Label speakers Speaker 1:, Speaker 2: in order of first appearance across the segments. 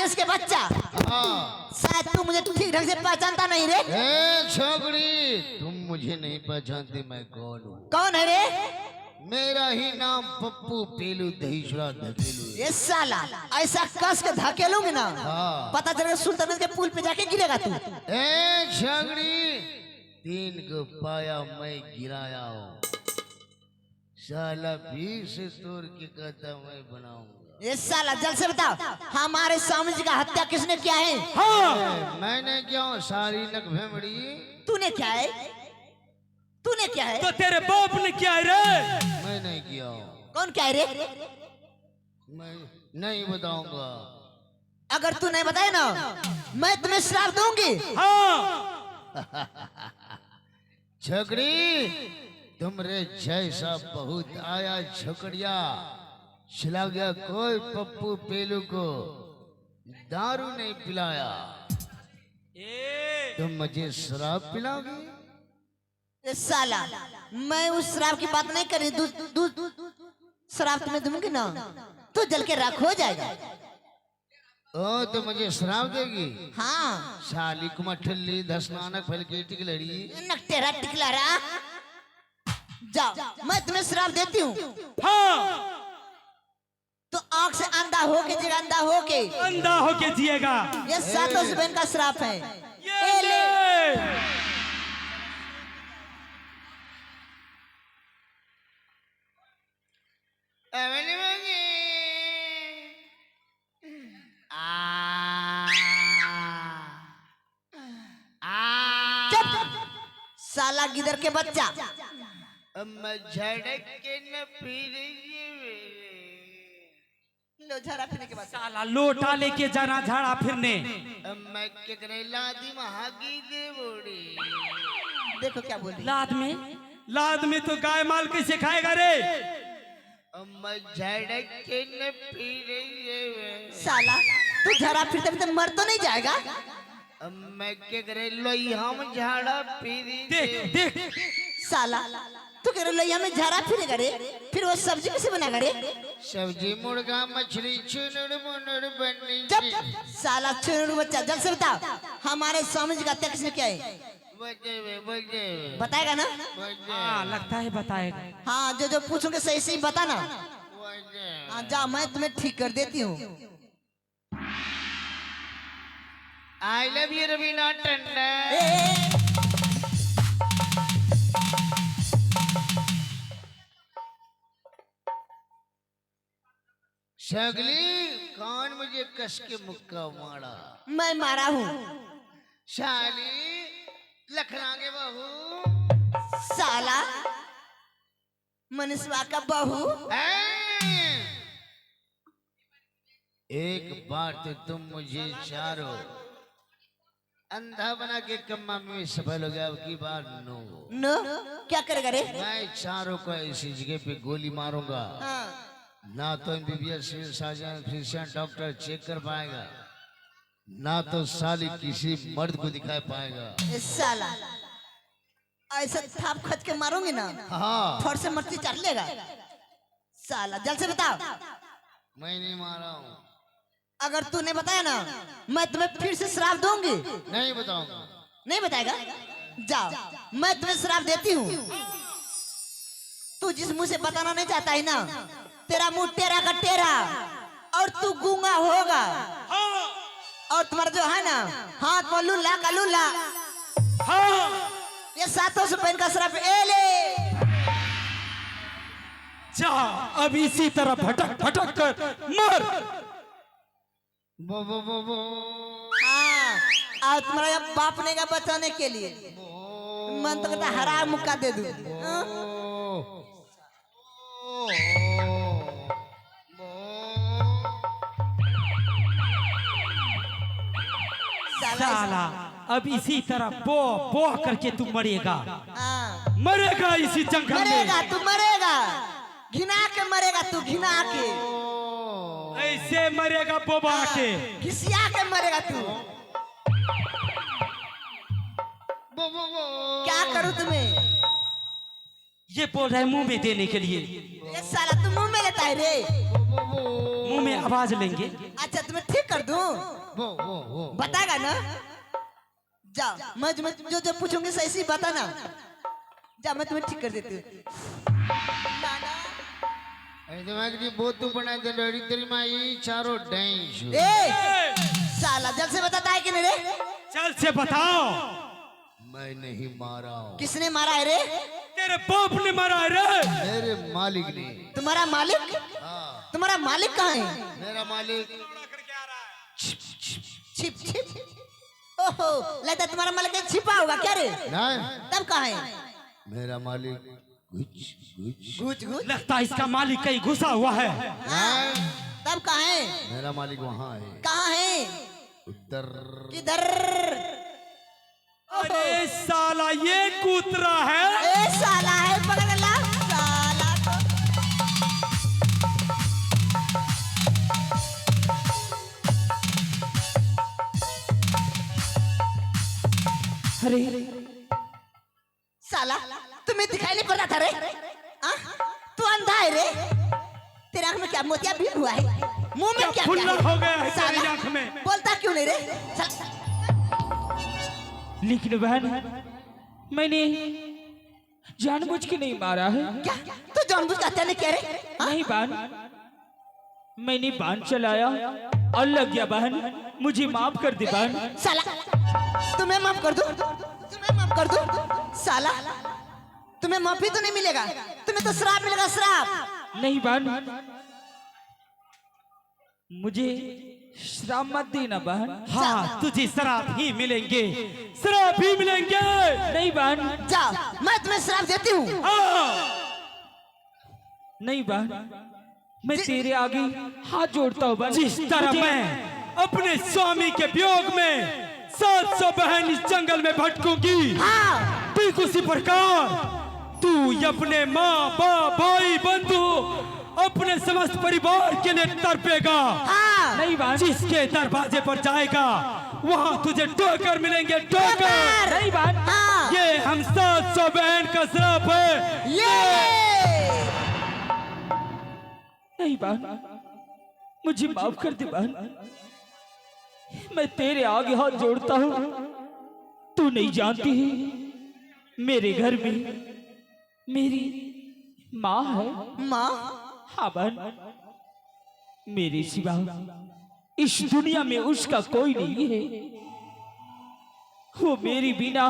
Speaker 1: कस के बच्चा।
Speaker 2: हाँ।
Speaker 1: शायद तू मुझे ठीक ढंग से पहचानता नहीं रे।
Speaker 2: छोकरी, तुम मुझे नहीं पहचानती, मैं कौन हूँ?
Speaker 1: कौन है रे?
Speaker 2: मेरा ही नाम पप्पू पेलू दहीशुरा धकेलू।
Speaker 1: ये साला ऐसा कस के धकेलूंगी ना,
Speaker 2: हाँ।
Speaker 1: पता चलेगा सुल्तानगंज के पुल पे जाके गिरेगा तू।
Speaker 2: छोकरी, 3 को पाया मैं गिराया हूँ, साला 20 तोड़ के कहता मैं बनाऊंगा।
Speaker 1: ये साला जल्द से बताओ, हमारे स्वामी जी का हत्या किसने किया है?
Speaker 2: हाँ। मैंने क्यों? सारी नक भेमड़ी।
Speaker 1: तूने क्या है? तूने क्या है?
Speaker 3: तो तेरे बाप ने क्या है रे?
Speaker 2: मैं नहीं किया।
Speaker 1: कौन क्या है रे?
Speaker 2: मैं नहीं बताऊंगा।
Speaker 1: अगर तू नहीं बताए ना, मैं तुम्हें श्राप दूंगी।
Speaker 3: हाँ।
Speaker 2: झगड़ी, तुमरे जैसा बहुत आया झकड़िया, चला गया कोई पप्पू पेलू को दारू नहीं पिलाया, तुम मुझे शराब पिलाओगी?
Speaker 1: ये साला मैं उस शराब की बात नहीं कर रही। शराब तुम्हें दूंगी ना, तू जल के राख हो जाएगा।
Speaker 2: ओ, तो मुझे शराब देगी?
Speaker 1: हाँ।
Speaker 2: साली कुमठल्ली धसनानक फल की टिकलड़ी।
Speaker 1: नकटेरा टिकलारा, जाओ मैं तुम्हें शराब देती हूँ।
Speaker 3: हाँ।
Speaker 1: तो आंख से अंधा हो के जिएगा, अंधा हो के।
Speaker 3: अंधा होके जिएगा।
Speaker 1: ये सातों जुबान का श्राप है।
Speaker 3: ये ले।
Speaker 1: साला गिदर के बच्चा।
Speaker 2: मैं झड़क के न फिर
Speaker 1: लो झाड़ा फिरने के बाद
Speaker 3: साला लोटा लेके जाना झाड़ा फिरने।
Speaker 2: मैं केकरेला दी महागी दे बोड़ी।
Speaker 1: देखो क्या बोल रही।
Speaker 3: लाद में तो गाय माल कैसे खाएगा रे?
Speaker 2: मैं झड़क के न फिर
Speaker 1: साला तू झाड़ा फिरते फिरते मर तो नहीं जाएगा?
Speaker 2: मैं केकरेलो हम झाड़ा फिरी।
Speaker 3: देख देख
Speaker 1: साला तू कह रहा में झाड़ा फिरेगा रे, फिर वो सब्जी कैसे बनेगा रे?
Speaker 2: सब्जी मुर्गा मछली चुनुड़ मुनुड़ बनी।
Speaker 1: जब साला चुनुड़ बच्चा, जल्द से बताओ हमारे स्वामी जी का हत्या किसने किया है? बताएगा ना?
Speaker 3: हाँ लगता है बताएगा।
Speaker 1: हाँ जो जो पूछूंगे सही सही बताना। हाँ जा, मैं तुम्हें ठीक कर देती हूँ।
Speaker 2: I love you Raveena Tandon. शगली, कौन मुझे कस के मुक्का मारा?
Speaker 1: मैं मारा हूँ।
Speaker 2: शाली लखना के बहू।
Speaker 1: साला मनीषवा का बहू।
Speaker 2: एक बार तो तुम मुझे चारों अंधा बना के कम्मा में सफल हो गया, अब की बार नो।
Speaker 1: नो क्या करेगा रे?
Speaker 2: मैं चारों को ऐसी जगह पे गोली मारूंगा,
Speaker 1: हाँ।
Speaker 2: ना तो MBBS surgeon physician doctor check कर पाएगा, ना तो साली किसी मर्द को दिखा पाएगा।
Speaker 1: इस साला ऐसा थाप खच के मारूंगी ना,
Speaker 2: हाँ।
Speaker 1: फट से मट्टी चाट लेगा। साला जल्द से बताओ।
Speaker 2: मैं नहीं मारा हूँ।
Speaker 1: अगर तूने बताया ना, मैं तुम्हें फिर से श्राप दूंगी।
Speaker 2: नहीं बताऊंगा।
Speaker 1: नहीं बताएगा? जाओ मैं तुम्हें श्राप देती हूँ। तू जिस मुंह से बताना नहीं चाहता है ना, तेरा मुंह टेरा का टेरा और तू गूंगा होगा। और तुम्हारा जो है ना हाथ में लुल्ला का लुल्ला।
Speaker 3: हाँ।
Speaker 1: ये 700 रुपए का श्राप। ए ले
Speaker 3: जा, अब इसी तरह भटक भटक कर मर।
Speaker 2: बो बो बो बो।
Speaker 1: हाँ, और तुम्हारा बाप ने का बचाने के लिए मन तो कहता हरा मुक्का दे दूं। हाँ?
Speaker 3: साला अब इसी तरह बो बो करके तू मरेगा।
Speaker 1: हाँ।
Speaker 3: मरेगा इसी जंगल में।
Speaker 1: मरेगा तू, मरेगा घिना के मरेगा तू, घिना के।
Speaker 3: ऐसे मरेगा बोबा के,
Speaker 1: घिसिया के मरेगा तू। क्या करूं तुम्हें?
Speaker 3: ये बोल रहा है मुंह में देने के लिए।
Speaker 1: ये साला तू मुंह में लेता है रे।
Speaker 3: मुंह में आवाज लेंगे।
Speaker 1: अच्छा तुम्हें ठीक कर दूं?
Speaker 2: वो
Speaker 1: बताएगा ना? जा, मैं जो जो पूछूंगी सही सही बताना। जा, मैं तुम्हें ठीक कर देती हूँ।
Speaker 2: अरे दिमाग की बोतू बना दे डरी तेरी माँ ये चारों डेंस
Speaker 1: ए साला, जल्द से बताता है कि नहीं रे?
Speaker 3: चल से बताओ।
Speaker 2: मैं नहीं मारा हूँ।
Speaker 1: किसने मारा है रे?
Speaker 3: तेरे बाप ने मारा है रे।
Speaker 2: मेरे मालिक ने।
Speaker 1: तुम्हारा मालिक?
Speaker 2: हाँ
Speaker 1: तुम्हारा मालिक कहाँ है?
Speaker 2: मेरा मालिक
Speaker 1: छिप छिप। ओहो, लगता है तुम्हारा मालिक छिपा होगा क्या रे?
Speaker 2: नहीं,
Speaker 1: तब कहाँ है?
Speaker 2: मेरा मालिक
Speaker 1: घुच घुच।
Speaker 3: लगता है इसका मालिक कहीं घुसा हुआ है।
Speaker 1: हाँ, तब कहाँ है?
Speaker 2: मेरा मालिक वहाँ है।
Speaker 1: कहाँ है?
Speaker 2: उधर।
Speaker 1: किधर?
Speaker 3: अरे साला ये कूतरा है।
Speaker 1: ए साला है, पकड़ ला साला को।
Speaker 3: अरे
Speaker 1: साला, तुम्हें दिखाई नहीं पड़ता था रे? हाँ? तू अंधा है रे? तेरे आंख में क्या मोतिया भी हुआ है? मुंह में क्या
Speaker 3: खुल्ला
Speaker 1: क्या
Speaker 3: हो गया है तेरी
Speaker 1: साला,
Speaker 3: आंख में।
Speaker 1: बोलता क्यों नहीं रे?
Speaker 3: लेकिन बहन, मैंने जानबूझ के नहीं मारा है।
Speaker 1: क्या तू जानबूझ के हत्या नहीं किया रे? हाँ?
Speaker 3: नहीं बहन, मैंने बाण चलाया और लग गया। बहन मुझे माफ कर दे बहन।
Speaker 1: साला, तुम्हें माफ कर दूं? तुम्हें माफ कर दूं? साला, तुम्हें माफी तो नहीं मिलेगा, तुम्हें तो श्राप मिलेगा, श्राप।
Speaker 3: नहीं बहन, मुझे श्राप मत देना बहन। हाँ, तुझे श्राप ही मिलेंगे, श्राप ही मिलेंगे। नहीं बहन।
Speaker 1: जा, मैं तुम्हें श्राप देती हूँ।
Speaker 3: नहीं बहन, मैं तेरे आगे हाथ जोड़ता हूँ बहन। जिस तरह मैं अपने स्वामी के वियोग में 700 बहन इस जंगल में भटकूंगी,
Speaker 1: हाँ।
Speaker 3: ठीक उसी प्रकार तू अपने माँ बाप भाई बंधु अपने समस्त परिवार के लिए तड़पेगा।
Speaker 1: हाँ।
Speaker 3: नहीं बहन, जिसके दरवाजे पर जाएगा वहाँ तुझे ठोकर मिलेंगे, ठोकर। नहीं बहन,
Speaker 1: हाँ।
Speaker 3: ये हम 700 बहन का श्राप है।
Speaker 1: ये
Speaker 3: नहीं बहन, मुझे माफ कर दे बहन, मैं तेरे आगे हाथ जोड़ता हूँ। तू नहीं जानती है मेरे घर में मेरी माँ है।
Speaker 1: माँ?
Speaker 3: हाँ बहन, मेरे सिवा इस दुनिया में उसका कोई नहीं है। वो मेरी बिना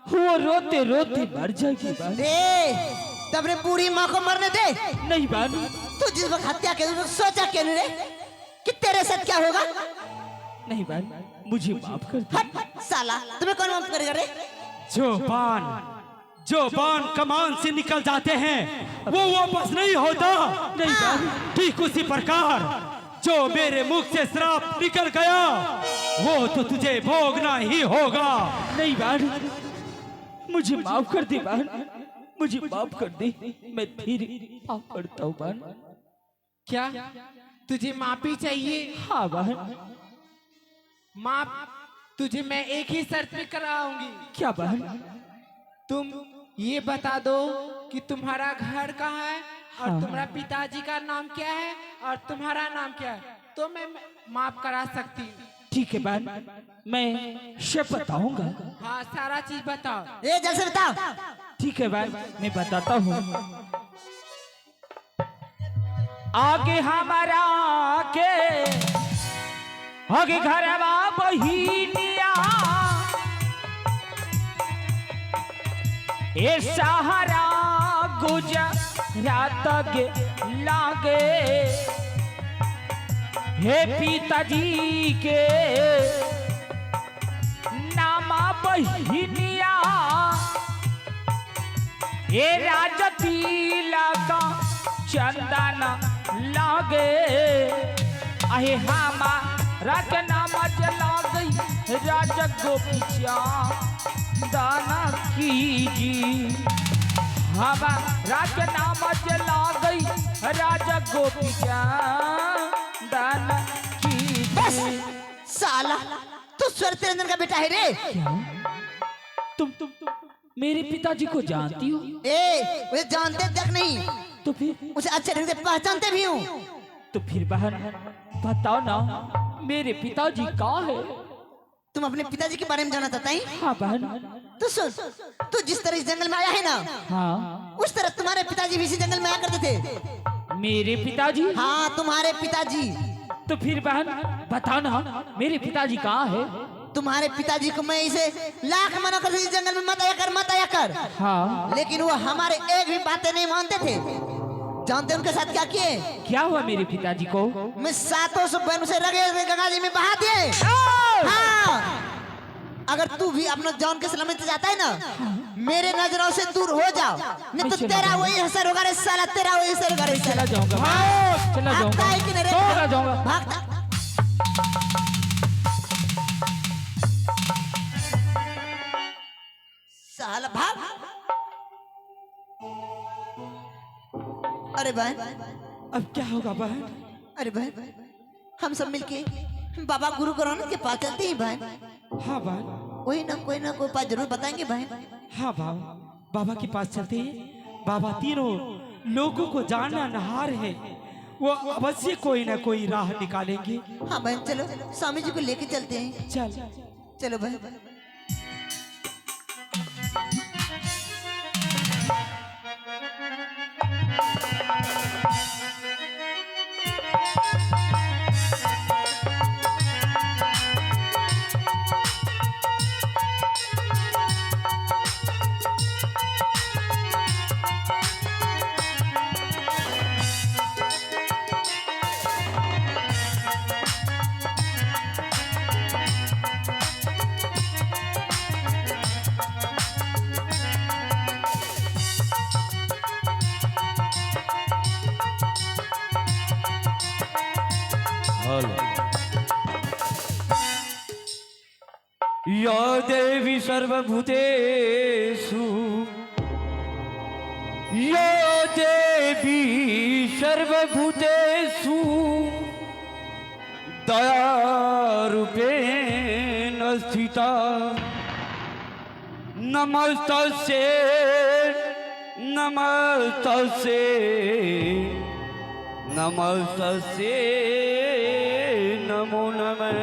Speaker 3: वो रोते रोते मर जाएगी बहन।
Speaker 1: तब रे बूढ़ी माँ को मरने दे।
Speaker 3: नहीं बहन,
Speaker 1: तू जिस वक्त हत्या के सोचा क्यों नहीं रे कि तेरे साथ क्या होगा?
Speaker 3: नहीं बहन, मुझे माफ कर दे।
Speaker 1: हट साला, तुम्हें कौन माफ करेगा रे?
Speaker 3: जो बाण कमान से निकल जाते हैं वो वापस नहीं होता। नहीं बहन, ठीक उसी प्रकार जो मेरे मुख से श्राप निकल गया वो तो तुझे भोगना ही होगा। नहीं बहन, मुझे माफ कर दे बहन, मुझे माफ कर दे। मैं फिर माफ करता हूँ बहन।
Speaker 4: क्या तुझे माफी चाहिए?
Speaker 3: हाँ बहन।
Speaker 4: माफ तुझे मैं एक ही शर्त पे कराऊंगी।
Speaker 3: क्या बहन?
Speaker 4: तुम ये बता दो कि तुम्हारा घर कहाँ है और
Speaker 3: हाँ।
Speaker 4: तुम्हारा पिताजी का नाम क्या है और तुम्हारा नाम क्या है, तो मैं माफ करा सकती हूँ।
Speaker 3: ठीक है बहन, मैं सब बताऊंगा।
Speaker 4: हाँ, सारा चीज बताओ।
Speaker 1: ये जल्द से बताओ।
Speaker 3: ठीक है बहन, मैं बताता हूँ। आगे हमारा आगे घरवा बहिनिया ए सहारा गुजरात गे लागे हे पिताजी के नामा बहिनिया ए राजतीला का चंदन लागे आहे हमारा के नाम जला गई राजा गोपिया दाना कीजी। हमारा के नाम जला गई राजा गोपिया दाना कीजी।
Speaker 1: साला, तू स्वर तेरेंद्र का बेटा है रे?
Speaker 3: तुम मेरे पिताजी को जानती हो?
Speaker 1: उसे जानते तक नहीं,
Speaker 3: तो फिर
Speaker 1: उसे अच्छे ढंग से पहचानते भी हूँ।
Speaker 3: तो फिर बहन बताओ ना,
Speaker 5: मेरे पिताजी कहाँ है?
Speaker 1: तुम अपने पिताजी के बारे में जानना चाहता है?
Speaker 5: हाँ बहन।
Speaker 1: तो सुन, तू जिस तरह इस जंगल में आया है ना,
Speaker 5: हाँ
Speaker 1: उस तरह तुम्हारे पिताजी भी इसी जंगल में आया करते थे।
Speaker 5: मेरे पिताजी?
Speaker 1: हाँ, तुम्हारे पिताजी।
Speaker 5: तो फिर बहन बता ना, मेरे पिताजी कहाँ है?
Speaker 1: तुम्हारे पिताजी को मैं इसे लाख मना कर इस जंगल में मत आया कर, मत आया कर।
Speaker 5: हाँ।
Speaker 1: लेकिन वो हमारे एक भी बातें नहीं मानते थे। जानते उनके साथ क्या किए?
Speaker 5: क्या हुआ मेरे पिताजी को?
Speaker 1: मैं 700 बहनों से रगे गंगा जी में बहा दिए। हाँ, अगर तू भी अपना जान के सलामत जाता है ना, मेरे नजरों से दूर हो जाओ, नहीं तो तेरा वही असर होगा रे साला, तेरा वही असर होगा रे साला।
Speaker 5: चला जाऊंगा, चला जाऊंगा,
Speaker 1: भागता है कि नहीं रे?
Speaker 5: चला जाऊंगा।
Speaker 1: भागता। साला भाग। अरे बहन,
Speaker 3: अब क्या होगा बहन?
Speaker 1: अरे बहन, हम सब मिलके बाबा गुरु गोरखनाथ के पास चलते हैं बहन।
Speaker 3: हाँ बहन।
Speaker 1: कोई ना कोई बात जरूर बताएंगे बहन।
Speaker 3: हाँ बाबा के पास चलते हैं। बाबा तीनों लोगों को जानना नहार है, वो अवश्य कोई ना कोई राह निकालेंगे।
Speaker 1: हाँ बहन, चलो स्वामी जी को लेके चलते हैं।
Speaker 3: चल।
Speaker 1: चलो बहन।
Speaker 5: या देवी सर्वभूतेषु, या देवी सर्वभूतेषु दयारूपेण स्थिता, नमस्तस्यै नमस्तस्यै नमस्तस्यै नमो नमः।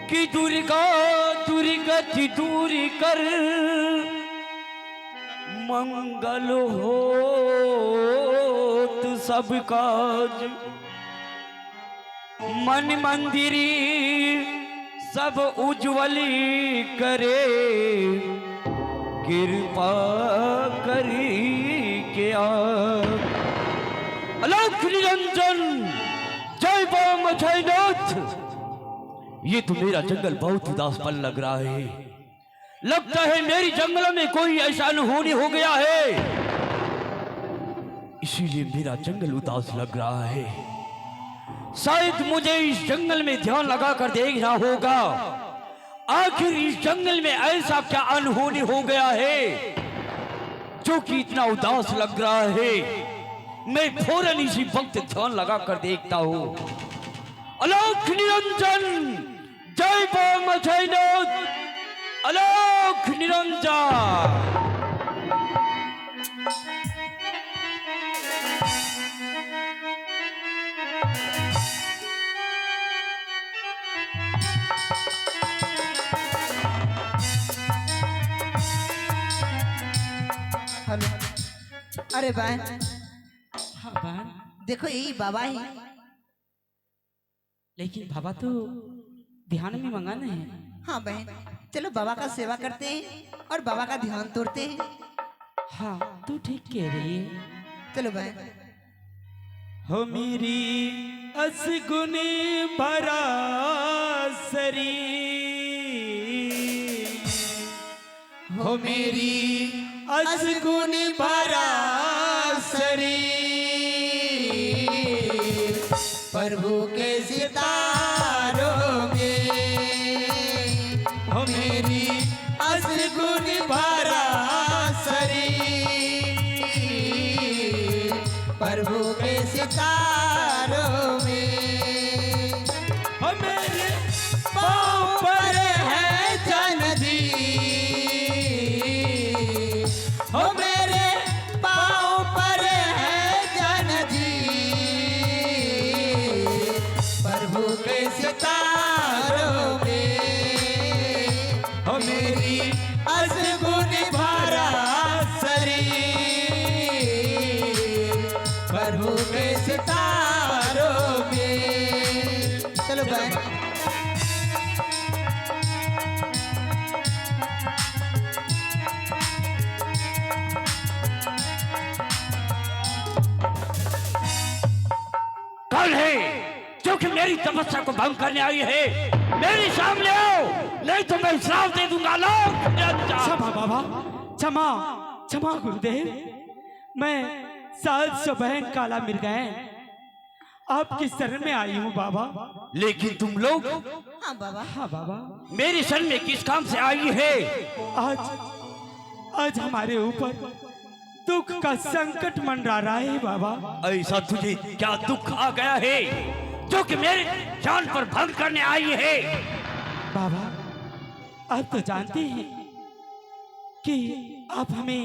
Speaker 5: कि दुर्गा दुर्गति दूरी कर, मंगल होत सब काज, मन मंदिरी सब उज्ज्वली करे, कृपा करी के अलौक निरंजन जय बम जयनाथ। ये तो मेरा जंगल बहुत उदास पल लग रहा है। लगता है मेरी जंगल में कोई ऐसा अनहोनी हो गया है, इसीलिए मेरा जंगल उदास लग रहा है। शायद मुझे इस जंगल में ध्यान लगाकर देखना होगा, आखिर इस जंगल में ऐसा क्या अनहोनी हो गया है जो कि इतना उदास लग रहा है। मैं फौरन इसी वक्त ध्यान लगाकर देखता हूँ। अलौक निरंजन जय बम जयनाथ, अलौक निरंजन।
Speaker 1: हेलो। अरे बहन,
Speaker 3: हाँ बहन,
Speaker 1: देखो यही बाबा ही।
Speaker 3: लेकिन बाबा तो ध्यान में मंगाने हैं।
Speaker 1: हाँ बहन, चलो बाबा का सेवा करते हैं और बाबा का ध्यान तोड़ते हैं।
Speaker 3: हाँ तू ठीक कह रही है।
Speaker 1: चलो बहन।
Speaker 3: हो मेरी असगुनी भरा शरीर, हो मेरी असगुनी भरा शरीर,
Speaker 1: प्रभु के सितारों में
Speaker 3: हो मेरी असगुनी भरा शरीर,
Speaker 1: प्रभु के सितारों में
Speaker 3: हो मेरे पाँव पर है
Speaker 1: जनदी, हो मेरे पाँव पर है जनदी, सितारों में
Speaker 5: हो मेरी
Speaker 1: असगुन भरा शरीर प्रभु के सितारों में। चलो बहन।
Speaker 5: कौन है जो कि मेरी तपस्या को भंग करने आई है? मेरे सामने आओ, नहीं तो मैं श्राप दे दूंगा। लोग
Speaker 3: क्षमा बाबा, क्षमा क्षमा गुरुदेव। मैं 700 बहन काला मिर्गाएं आपकी शरण में आई हूँ बाबा।
Speaker 5: लेकिन तुम लोग
Speaker 1: हाँ बाबा।
Speaker 3: हाँ बाबा,
Speaker 5: मेरी शरण में किस काम से आई है?
Speaker 3: आज हमारे ऊपर दुख का संकट मंडरा रहा है बाबा।
Speaker 5: ऐसा तुझे क्या दुख आ गया है जो कि मेरे जान पर भंग करने आई है?
Speaker 3: बाबा, आप तो जानते हैं कि आप हमें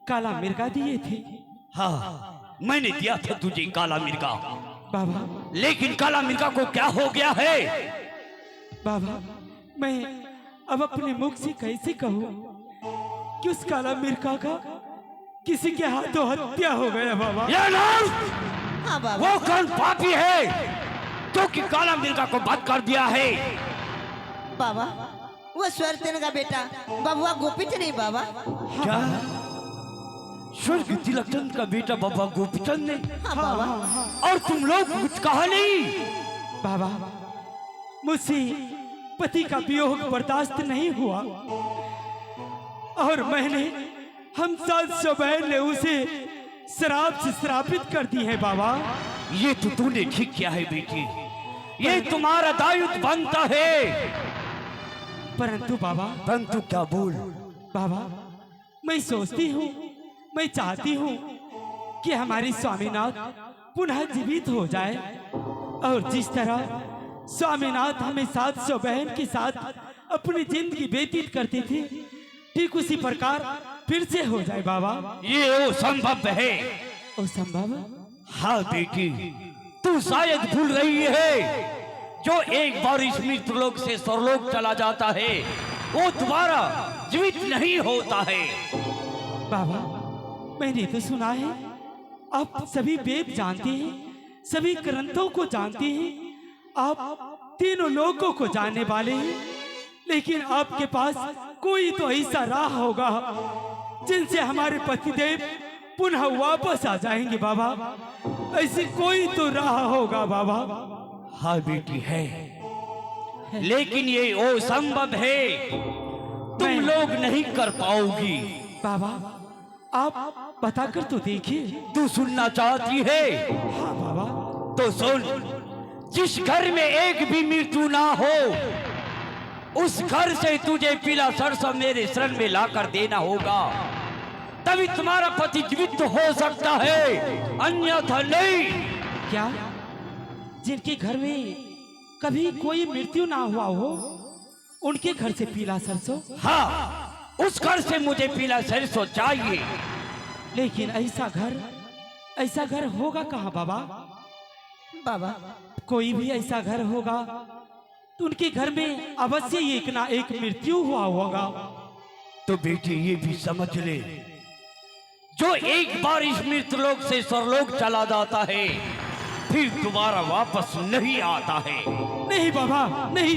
Speaker 3: काला मिर्गा दिए थे।
Speaker 5: हाँ, मैंने दिया था तुझे काला मिर्गा,
Speaker 3: बाबा
Speaker 5: लेकिन काला मिर्गा को क्या हो गया है?
Speaker 3: बाबा, मैं अब अपने मुख से कैसे कहूँ कि उस काला मिर्गा का किसी के हाथों हत्या हो गया बाबा।
Speaker 5: ये लोग,
Speaker 1: हाँ बाबा।
Speaker 5: वो कौन पापी है जो कि काला मिर्गा को बंद कर दिया है?
Speaker 1: बाबा, वो स्वर्गदेव का बेटा बबुआ गोपीचंद नहीं बाबा।
Speaker 5: क्या स्वर्ग तिलक चंद का बेटा बाबा गोपीचंद ने?
Speaker 1: हाँ बाबा।
Speaker 5: और तुम लोग कुछ कहा नहीं?
Speaker 3: बाबा, मुझसे पति का वियोग बर्दाश्त नहीं हुआ और मैंने हम 700 बहन ने उसे शराब से श्रापित कर दी है बाबा।
Speaker 5: ये तो तूने ठीक किया है बेटी, ये तुम्हारा दायित्व बनता है।
Speaker 3: परंतु बाबा,
Speaker 5: परंतु क्या बोल?
Speaker 3: बाबा, मैं सोचती हूँ, मैं चाहती हूँ कि हमारी स्वामीनाथ पुनः जीवित हो जाए और जिस तरह स्वामीनाथ हमें 700 बहन के साथ अपनी जिंदगी व्यतीत करती थी, ठीक उसी प्रकार फिर से हो जाए बाबा।
Speaker 5: ये वो संभव है।
Speaker 3: ओ संभव?
Speaker 5: हाँ बेटी, तू शायद भूल रही है, जो एक बार इस मृत्यु लोक से स्वर्गलोक चला जाता है वो दोबारा जीवित नहीं होता है।
Speaker 3: बाबा, मैंने तो सुना है आप सभी वेद जानते हैं, सभी ग्रंथों को जानते हैं, आप तीनों लोगों को जानने वाले हैं, लेकिन आपके पास कोई तो ऐसा राह होगा जिनसे हमारे पतिदेव पुनः वापस आ जाएंगे बाबा। ऐसी कोई तो राह होगा बाबा।
Speaker 5: हाँ बेटी है, लेकिन ये वो संभव है, तुम लोग नहीं कर पाओगी।
Speaker 3: बाबा, आप बताकर तो देखिए।
Speaker 5: तू सुनना चाहती है?
Speaker 3: हाँ बाबा।
Speaker 5: तो सुन, जिस घर में एक भी मृत्यु ना हो उस घर से तुझे पीला सरसों मेरे शरण में लाकर देना होगा, तभी तुम्हारा पति जीवित हो सकता है, अन्यथा नहीं।
Speaker 3: क्या जिनके घर में कभी कोई मृत्यु ना हुआ हो उनके घर से पीला सरसों?
Speaker 5: हाँ, उस घर से मुझे पीला सरसों चाहिए।
Speaker 3: लेकिन ऐसा घर होगा कहाँ बाबा?
Speaker 1: बाबा,
Speaker 3: कोई भी ऐसा घर होगा तो उनके घर में अवश्य एक ना एक मृत्यु हुआ होगा।
Speaker 5: तो बेटी ये भी समझ ले, जो एक बार इस मृत्यु लोक से स्वर्गलोक चला जाता है फिर दोबारा वापस नहीं आता है।
Speaker 3: नहीं बाबा, नहीं,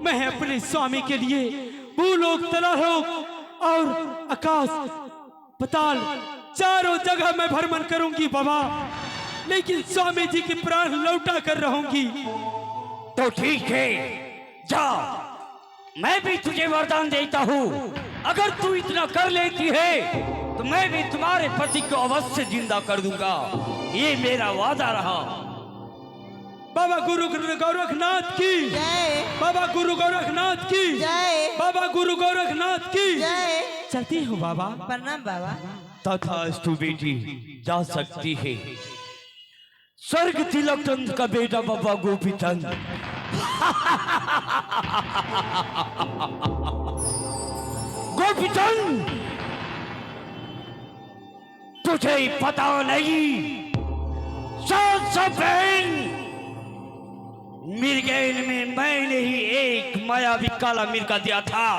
Speaker 3: मैं अपने स्वामी के लिए भूलोक, तलालोक और आकाश पताल चारों जगह मैं भ्रमण करूंगी बाबा, लेकिन स्वामी जी के प्राण लौटा कर रहूंगी।
Speaker 5: तो ठीक है, जा, मैं भी तुझे वरदान देता हूँ, अगर तू इतना कर लेती है तो मैं भी तुम्हारे पति को अवश्य जिंदा कर दूंगा, ये मेरा वादा रहा।
Speaker 3: बाबा गुरु गोरखनाथ की
Speaker 1: जय।
Speaker 3: बाबा गुरु गोरखनाथ की
Speaker 1: जय।
Speaker 3: बाबा गुरु गोरखनाथ की
Speaker 1: जय।
Speaker 3: चलती हूँ बाबा।
Speaker 1: प्रणाम बाबा।
Speaker 5: तथास्तु बेटी, जा सकती है। स्वर्ग तिलक चंद का बेटा बाबा गोपीचंद। गोपीचंद, तुझे पता नहीं, 700 बहन मिर्गेल में मैंने ही एक मायावी काला मिर्गा दिया था।